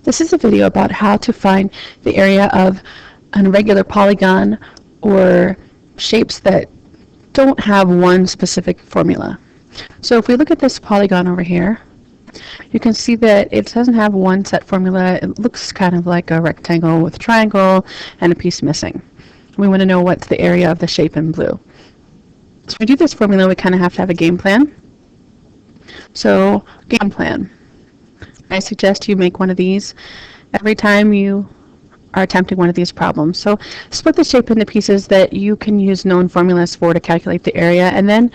This is a video about how to find the area of an irregular polygon or shapes that don't have one specific formula. So if we look at this polygon over here, you can see that it doesn't have one set formula. It looks kind of like a rectangle with a triangle and a piece missing. We want to know what's the area of the shape in blue. So to do this formula, we kind of have to have a game plan. So, game plan. I suggest you make one of these every time you are attempting one of these problems. So split the shape into pieces that you can use known formulas for to calculate the area, and then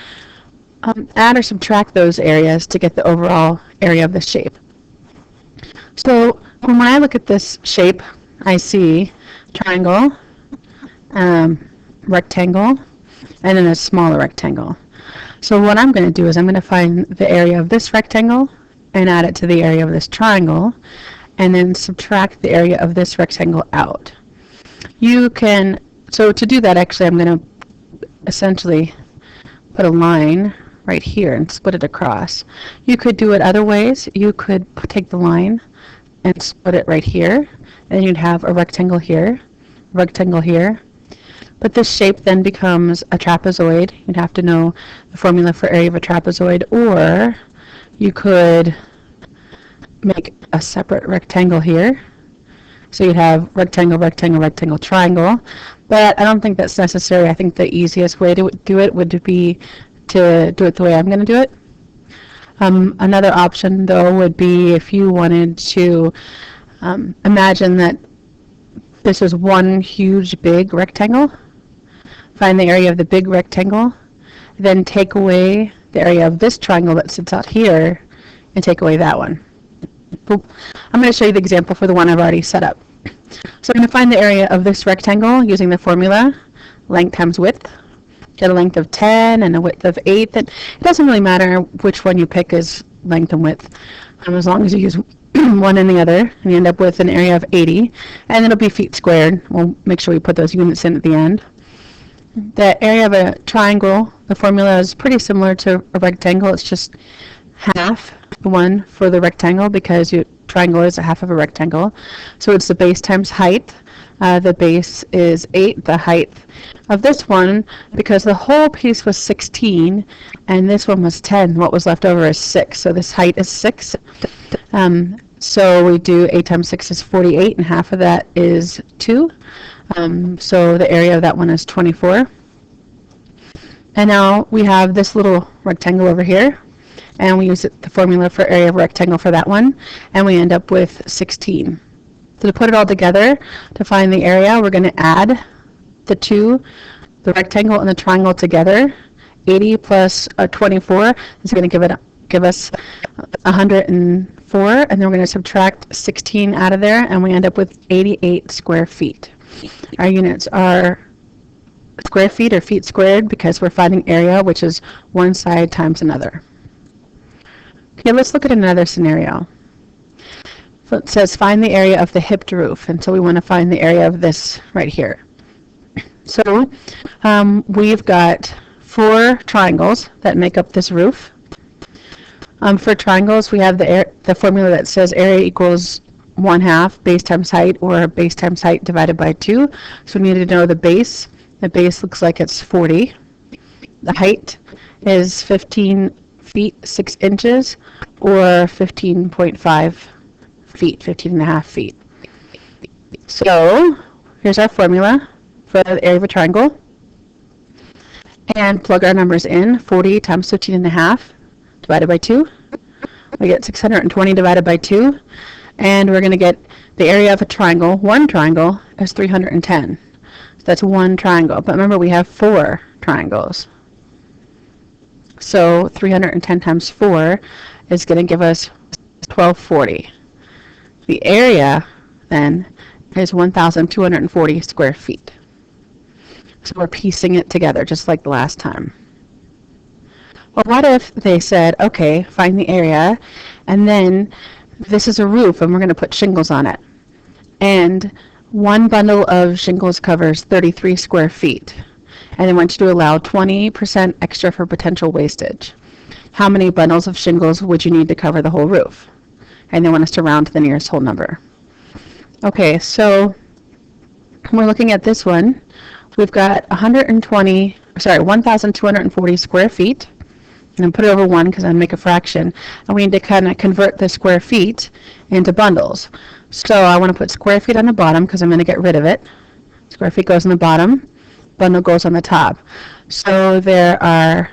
add or subtract those areas to get the overall area of the shape. So when I look at this shape, I see triangle, rectangle, and then a smaller rectangle. So what I'm going to do is I'm going to find the area of this rectangle and add it to the area of this triangle, and then subtract the area of this rectangle out. So to do that, actually, I'm going to essentially put a line right here and split it across. You could do it other ways. You could take the line and split it right here, and you'd have a rectangle here, rectangle here. But this shape then becomes a trapezoid. You'd have to know the formula for area of a trapezoid, or you could make a separate rectangle here. So you'd have rectangle, rectangle, rectangle, triangle. But I don't think that's necessary. I think the easiest way to do it would be to do it the way I'm going to do it. Another option, though, would be if you wanted to imagine that this is one huge big rectangle. Find the area of the big rectangle, then take away the area of this triangle that sits out here, and take away that one. I'm going to show you the example for the one I've already set up. So I'm going to find the area of this rectangle using the formula, length times width. Get a length of 10 and a width of 8. It doesn't really matter which one you pick as length and width, as long as you use one and the other, and you end up with an area of 80, and it'll be feet squared. We'll make sure we put those units in at the end. The area of a triangle, the formula is pretty similar to a rectangle. It's just half one for the rectangle, because your triangle is a half of a rectangle. So it's the base times height. The base is 8. The height of this one, because the whole piece was 16 and this one was 10, what was left over is 6. So this height is 6. So we do 8 times 6 is 48, and half of that is 2. So the area of that one is 24. And now we have this little rectangle over here, and we use the formula for area of rectangle for that one, and we end up with 16. So to put it all together, to find the area, we're going to add the rectangle and the triangle together. 80 plus 24 is going to give us 104, and then we're going to subtract 16 out of there, and we end up with 88 square feet. Our units are square feet or feet squared, because we're finding area, which is one side times another. Okay, let's look at another scenario. So it says find the area of the hipped roof, and so we want to find the area of this right here. So we've got 4 triangles that make up this roof. For triangles, we have the formula that says area equals 1/2 base times height, or base times height divided by 2. So we need to know the base. The base looks like it's 40. The height is 15 feet 6 inches, or 15.5 feet, 15.5 feet. So here's our formula for the area of a triangle, and plug our numbers in. 40 times 15.5 divided by 2. We get 620 divided by 2, and we're going to get the area of a triangle. One triangle is 310. So that's one triangle, but remember we have 4 triangles. So 310 times 4 is going to give us 1240. The area, then, is 1,240 square feet. So we're piecing it together, just like the last time. Well, what if they said, okay, find the area, and then this is a roof, and we're going to put shingles on it. And one bundle of shingles covers 33 square feet. And they want you to allow 20% extra for potential wastage. How many bundles of shingles would you need to cover the whole roof? And they want us to round to the nearest whole number. Okay, so we're looking at this one. We've got 1,240 square feet. And then put it over 1 because I make a fraction. And we need to kind of convert the square feet into bundles. So I want to put square feet on the bottom because I'm going to get rid of it. Square feet goes on the bottom. Bundle goes on the top. So there are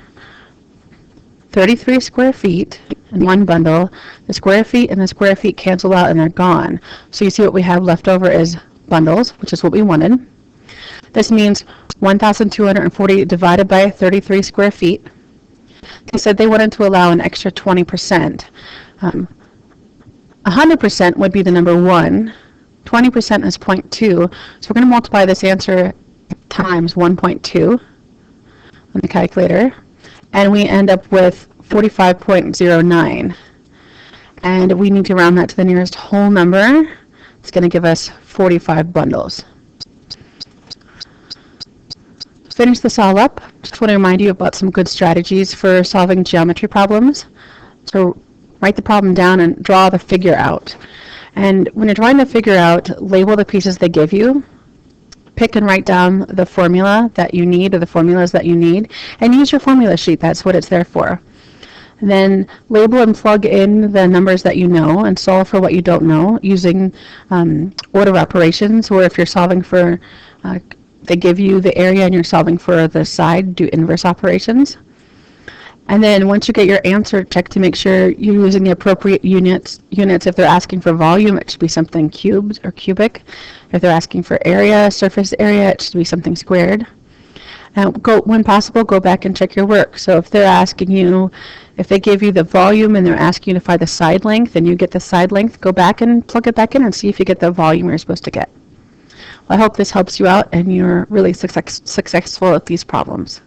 33 square feet in one bundle. The square feet and the square feet cancel out and they're gone. So you see what we have left over is bundles, which is what we wanted. This means 1,240 divided by 33 square feet. They said they wanted to allow an extra 20%. 100% would be the number 1. 20% is 0.2. So we're going to multiply this answer times 1.2 on the calculator. And we end up with 45.09. And we need to round that to the nearest whole number. It's going to give us 45 bundles. Finish this all up. Just want to remind you about some good strategies for solving geometry problems. So write the problem down and draw the figure out. And when you're drawing the figure out, label the pieces they give you. Pick and write down the formula that you need or the formulas that you need. And use your formula sheet. That's what it's there for. And then label and plug in the numbers that you know and solve for what you don't know using order operations, or if you're solving for they give you the area and you're solving for the side, do inverse operations. And then once you get your answer, check to make sure you're using the appropriate units. If they're asking for volume, it should be something cubed or cubic. If they're asking for area, surface area, it should be something squared. Now, when possible, go back and check your work. So if they're asking you, if they give you the volume and they're asking you to find the side length and you get the side length, go back and plug it back in and see if you get the volume you're supposed to get. Well, I hope this helps you out and you're really successful at these problems.